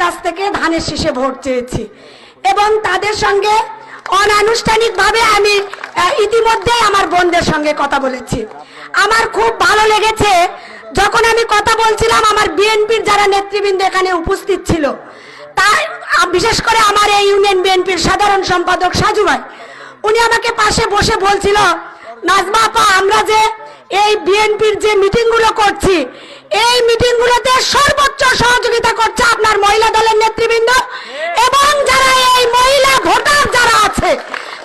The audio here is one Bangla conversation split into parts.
কাছ থেকে ধানের শীষে ভোট চেয়েছি এবং তাদের সঙ্গে অনানুষ্ঠানিকভাবে আমি ইতিমধ্যে আমার বোনদের সঙ্গে কথা বলেছি। আমার খুব ভালো লেগেছে যখন আমি কথা বলছিলাম, আমার বিএনপির যারা নেতৃবৃন্দ এখানে উপস্থিত ছিল, তাই বিশেষ করে আমার এই ইউনিয়ন বিএনপির সাধারণ সম্পাদক সাজু ভাই, উনি আমাকে পাশে বসে বলছিল, নাজমা আপা, আমরা যে এই বিএনপির যে মিটিংগুলো করছি, এই মিটিংগুলোতে সর্বোচ্চ সহযোগিতা করছে আপনার মহিলা দলের নেতৃবৃন্দ এবং যারা এই মহিলা ভোটার যারা আছে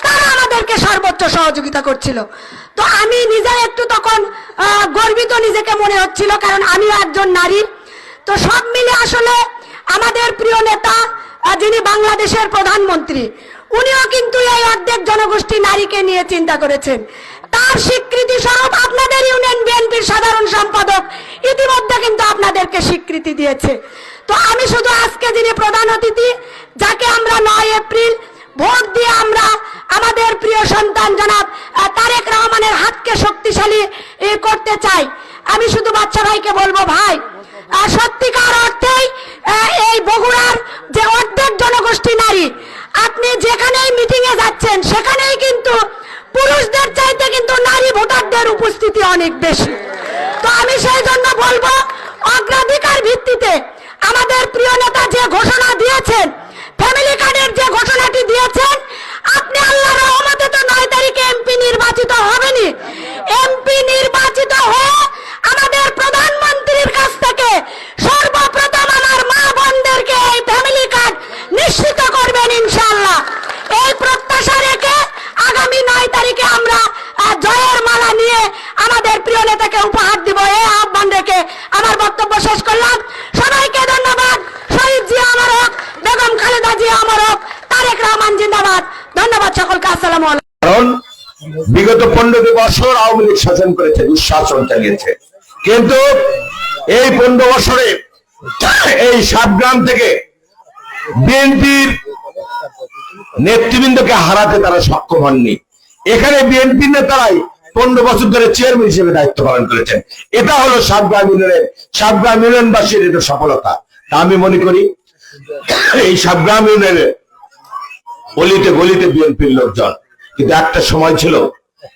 তারা আমাদেরকে সর্বোচ্চ সহযোগিতা করছিল। তো আমি নিজে একটু তখন গর্বিত নিজেকে মনে হচ্ছিল, কারণ আমিও একজন নারী। তো সব মিলে আসলে আমাদের প্রিয় নেতা যিনি বাংলাদেশের প্রধানমন্ত্রী, উনিও কিন্তু এই অর্ধেক জনগোষ্ঠী নারীকে নিয়ে চিন্তা করেছেন। তার স্বীকৃতি স্বরূপ আপনাদের ইউনিয়ন বিএনপির সাধারণ সম্পাদক ইতিমধ্যে কিন্তু আপনাদেরকে স্বীকৃতি দিয়েছে। তো আমি শুধু আজকে যিনি প্রধান অতিথি, যাকে আমরা 9 এপ্রিল ভোট দিয়ে আমরা আমাদের প্রিয় সন্তান জনাব তারেক রহমানের হাতকে শক্তিশালী করতে চাই, আমি শুধু বাচ্চা ভাইকে বলবো, ভাই সত্যিকার অর্থেই এই বগুড়ার যে অর্ধেক জনগোষ্ঠী নারী, আপনি যেখানেই মিটিং এ যাচ্ছেন সেখানেই কিন্তু পুরুষদের চাইতে কিন্তু নারী ভোটারদের উপস্থিতি অনেক বেশি। তো আমি সেই জন্য বলবো, অগ্রাধিকার ভিত্তিতে আমাদের প্রিয় নেতা যে ঘোষণা দিয়েছেন, ফ্যামিলি কার্ডের যে ঘোষণাটি দিয়েছেন, আপনি আল্লাহর রহমতে তো 9 তারিখে এমপি নির্বাচিত হবেনই। এমপি নির্বাচিত হয়ে আমাদের প্রধানমন্ত্রীর কাছ থেকে সর্বপ্রথম আমার মা বোনদেরকে এই ফ্যামিলি কার্ড নিশ্চিত করবেন ইনশাআল্লাহ। এই প্রত্যাশা রেখে আগামী 9 তারিখে আমরা জয়ের মালা নিয়ে আমাদের প্রিয় নেতাকে উপহার দিব, এই আহ্বান রেখে আমার বক্তব্য শেষ করলাম। সবাইকে ধন্যবাদ। শহীদ জিয়া আমার হোক, বেগম খালেদা জিয়া আমার হোক, তারেক রহমান জিন্দাবাদ। ধন্যবাদ সকলকে। আসসালামু আলাইকুম। কারণ বিগত 15 বছর আওয়ামী লীগ শাসন করেছে, দুঃশাসন চালিয়েছে, কিন্তু এই 15 বছরে এই সাতগ্রাম থেকে বিএনপির নেতৃবৃন্দকে হারাতে তারা সক্ষম হননি। এখানে বিএনপির নেতারাই 15 বছর ধরে চেয়ারম্যান হিসেবে দায়িত্ব পালন করেছেন। এটা হলো সাতগ্রাম ইউনিয়নবাসীর এটা সফলতা। তা আমি মনে করি এই সাতগ্রাম ইউনিয়নের অলিতে গলিতে বিএনপির লোকজন, কিন্তু একটা সময় ছিল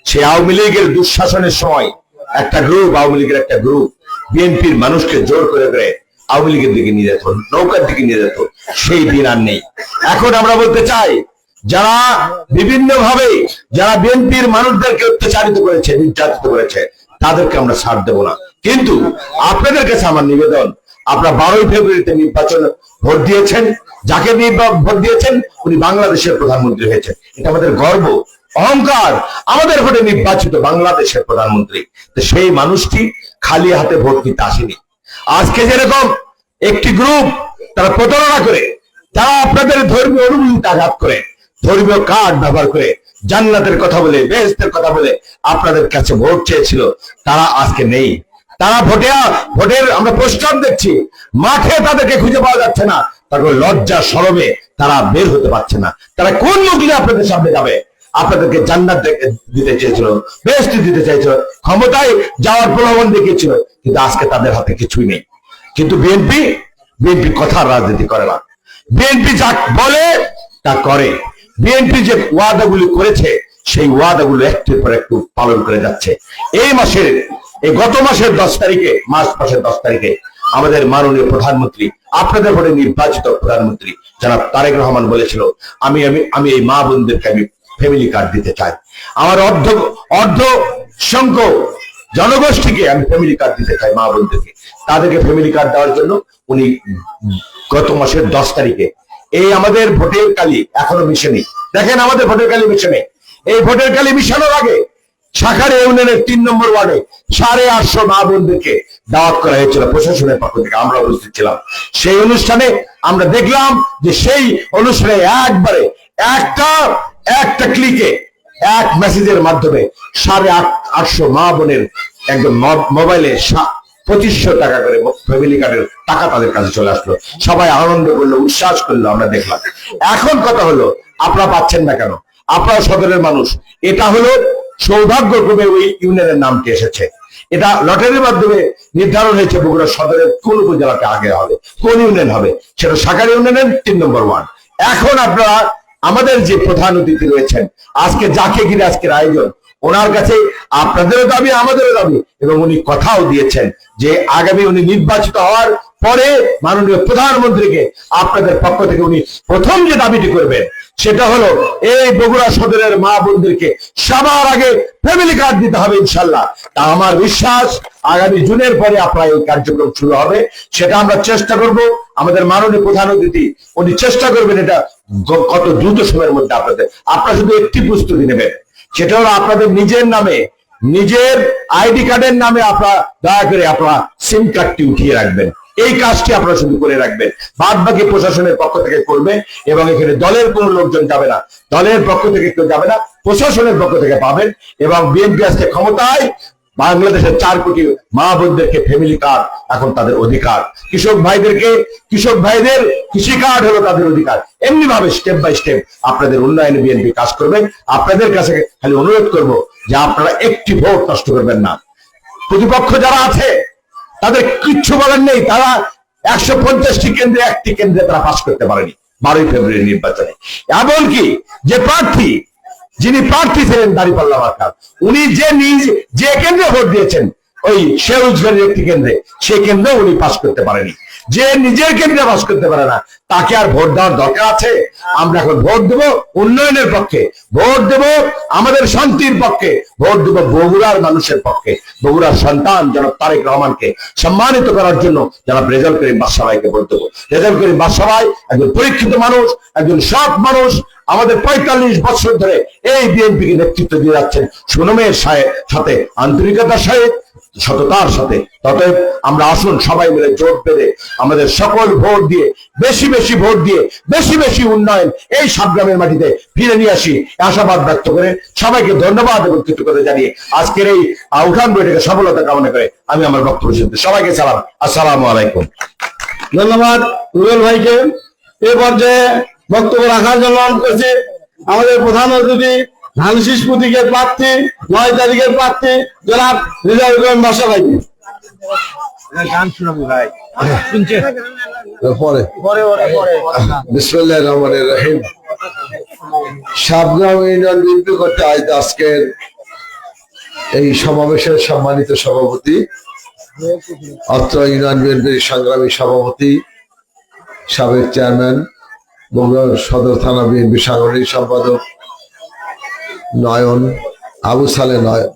সে আওয়ামী লীগের দুঃশাসনের সময় একটা গ্রুপ, আওয়ামী লীগের একটা গ্রুপ বিএনপির মানুষকে জোর করে করে আওয়ামী লীগের দিকে নিয়ে যেত, নৌকার দিকে নিয়ে যেত। সেই দিন আর নেই। এখন আমরা বলতে চাই, যারা বিভিন্ন ভাবে যারা বিএনপির মানুষদেরকে অত্যাচারিত করেছে, নির্যাতিত করেছে, তাদেরকে আমরা ছাড় দেব না। কিন্তু আপনাদের কাছে আমার নিবেদন, আপনারা 12 ফেব্রুয়ারিতে নির্বাচন ভোট দিয়েছেন, যাকে ভোট দিয়েছেন উনি বাংলাদেশের প্রধানমন্ত্রী হয়েছেন। এটা আমাদের গর্ব, অহংকার। আমাদের ভোটে নির্বাচিত বাংলাদেশের প্রধানমন্ত্রী। তো সেই মানুষটি খালি হাতে ভোট দিতে আসেনি। আজকে যেরকম একটি গ্রুপ তারা প্রতারণা করে, তারা আপনাদের ধর্মীয় অনুভূতিতে আঘাত করে, ধর্মীয় কার্ড ব্যবহার করে, জান্নাতের কথা বলে, বেহেশতের কথা বলে আপনাদের কাছে ভোট চেয়েছিল, তারা আজকে নেই। তারা ভোটের আমরা পোস্টার দেখছি, মাঠে তাদেরকে খুঁজে পাওয়া যাচ্ছে না। তারপর লজ্জা শরমে তারা বের হতে পারছে না। তারা কোন মুখ নিয়ে আপনাদের সামনে যাবে? আপনাদেরকে জান্নাত দিতে চেয়েছিল, বেহেশত দিতে চাইছিল, ক্ষমতায় যাওয়ার প্রলোভন দেখিয়েছিল, কিন্তু আজকে তাদের হাতে কিছুই নেই। কিন্তু বিএনপি কথার রাজনীতি করে না। বিএনপি যা বলে তা করে। বিএনপি যে ওয়াদাগুলি করেছে সেই ওয়াদাগুলো একটির পর একটু পালন করে যাচ্ছে। গত মাসের 10 তারিখে, মার্চ মাসের 10 তারিখে আমাদের মাননীয় প্রধানমন্ত্রী, আপনাদের ভোটে নির্বাচিত প্রধানমন্ত্রী জনাব তারেক রহমান বলেছিল, আমি এই মা বোনদেরকে আমি ফ্যামিলি কার্ড দিতে চাই। আমার অর্ধ সংখ্যক জনগোষ্ঠীকে আমি ফ্যামিলি কার্ড দিতে চাই, মা বোনদেরকে। তাদেরকে ফ্যামিলি কার্ড দেওয়ার জন্য উনি গত মাসের 10 তারিখে এই আমাদের ভোটের কালি এখনো মিশেনি। দেখেন আমাদের ভোটের কালি মিশেনি। এই ভোটের কালি মিশানোর আগে শাখারে ইউনিয়নের 3 নম্বর ওয়ার্ডে 850 মা বোনদেরকে দাওয়াত করা হয়েছিল প্রশাসনের পক্ষ থেকে। আমরা উপস্থিত ছিলাম সেই অনুষ্ঠানে। আমরা দেখলাম যে সেই অনুষ্ঠানে একবারে একটা ক্লিকে, এক মেসেজের মাধ্যমে 850 মা বোনের একদম মোবাইলে 2500 টাকা করে ফ্যামিলি কার্ডের টাকা তাদের কাছে চলে আসলো। সবাই আনন্দ করলো, উচ্ছ্বাস করলো, আমরা দেখলাম। এখন কথা হলো, আপনারা পাচ্ছেন না কেন? আপনারা সদরের মানুষ। এটা হলো সৌভাগ্যক্রমে ওই ইউনিয়নের নামটি এসেছে। এটা লটারির মাধ্যমে নির্ধারণ হয়েছে বগুড়া সদরের কোন উপজেলাতে আগে হবে, কোন ইউনিয়ন হবে, সেটা শাখার ইউনিয়নের 3 নম্বর ওয়ার্ড। এখন আপনারা আমাদের যে প্রধান অতিথি রয়েছেন, আজকে যাকে ঘিরে আজকের আয়োজন, ওনার কাছে আপনাদেরও দাবি আমাদেরও দাবি, এবং উনি কথাও দিয়েছেন যে আগামী উনি নির্বাচিত হওয়ার পরে মাননীয় প্রধানমন্ত্রীকে আপনাদের পক্ষ থেকে উনি প্রথম যে দাবিটি করবেন সেটা হলো এই বগুড়া সদরের মা বোনদেরকে সবার আগে ফ্যামিলি কার্ড দিতে হবে ইনশাল্লাহ। তা আমার বিশ্বাস আগামী জুনের পরে আপনার এই কার্যক্রম শুরু হবে, সেটা আমরা চেষ্টা করব। আমাদের মাননীয় প্রধান অতিথি উনি চেষ্টা করবেন এটা কত দ্রুত সময়ের মধ্যে আপনারা শুধু একটি প্রস্তুতি নেবেন, সেটা হলো আপনাদের নিজের নামে, নিজের আইডি কার্ডের নামে আপনারা দয়া করে আপনারা সিম কার্ডটি উঠিয়ে রাখবেন। এই কাজটি আপনারা শুধু করে রাখবেন, বাদ বাকি প্রশাসনের পক্ষ থেকে করবে, এবং এখানে দলের কোনো লোকজন যাবে না, দলের পক্ষ থেকে কেউ যাবে না, প্রশাসনের পক্ষ থেকে পাবেন। এবং বিএনপি আজকে ক্ষমতায়, বাংলাদেশের 4 কোটি মা বোনদেরকে ফ্যামিলি কার্ড এখন তাদের অধিকার, কৃষক ভাইদের কৃষি কার্ড হলো তাদের অধিকার। এমনি ভাবে স্টেপ বাই স্টেপ আপনাদের উন্নয়নে বিএনপি কাজ করবে। আপনাদের কাছে খালি অনুরোধ করব যে আপনারা একটি ভোট নষ্ট করবেন না। প্রতিপক্ষ যারা আছে তাদের কিচ্ছু বলার নেই, তারা 150টি কেন্দ্রে 1টি কেন্দ্রে তারা পাস করতে পারেনি 12 ফেব্রুয়ারি নির্বাচনে। এমনকি যিনি প্রার্থী ছিলেন দাঁড়িপাল্লা মার্কা, উনি যে কেন্দ্রে ভোট দিয়েছেন ওই শেরুজগাড়ির একটি কেন্দ্রে, সেই কেন্দ্রে উনি পাস করতে পারেনি। যে নিজের কেন্দ্রে পাস করতে পারে না তাকে আর ভোট দেওয়ার দরকার আছে? আমরা এখন ভোট দেব উন্নয়নের পক্ষে, ভোট দেব আমাদের শান্তির পক্ষে, ভোট দেব বগুড়ার মানুষের পক্ষে, বগুড়ার সন্তান জনাব তারেক রহমানকে সম্মানিত করার জন্য জনাব রেজাউল করিম বাদশাভাইকে ভোট দেবো। রেজাউল করিম বাদশাভাই একজন পরীক্ষিত মানুষ, একজন সৎ মানুষ, আমাদের 45 বছর ধরে এই বিএনপিকে নেতৃত্ব দিয়ে যাচ্ছেন সুনামের সাথে, আন্তরিকতার সাথে, সততার সাথে। ততএব আমরা আসুন সবাই মিলে জোট বেঁধে আমাদের সকল ভোট দিয়ে, বেশি বেশি ভোট দিয়ে, বেশি বেশি উন্নয়ন এই সাবগ্রামের মাটিতে ফিরে নিয়ে আসি, আশাবাদ ব্যক্ত করে সবাইকে ধন্যবাদ এবং কৃতজ্ঞতা জানিয়ে আজকের এই উঠান বৈঠকে সফলতা কামনা করে আমি আমার বক্তব্য শুনতে সবাইকে সালাম, আসসালামু আলাইকুম। ধন্যবাদ রুবেল ভাইকে। এই পর্যায়ে বক্তব্য রাখার জন্য অনুরোধ করছি আমাদের প্রধান অতিথি ধানশীষ প্রতীকের প্রার্থী 9 তারিখের প্রার্থী জনাব রেজাউল করিম বাদশাভাইকে। বিসমিল্লাহির রহমানির রহিম। সাবগ্রাম ইউনিয়ন বিএনপি করতে আজকের এই সমাবেশের সম্মানিত সভাপতি, অত্র ইউনিয়ন বিএনপির সংগ্রামী সভাপতি, সাবেক চেয়ারম্যান, বগুড়া সদর থানা বিএনপি সাংগঠনিক সম্পাদক নয়ন, আবু সালে নয়ন,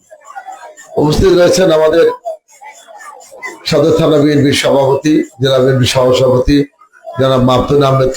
উপস্থিত রয়েছেন আমাদের সদর থানা বিএনপির সভাপতি, জেলা বিএনপির সহসভাপতি জনাব মাহফুজ আহমেদ।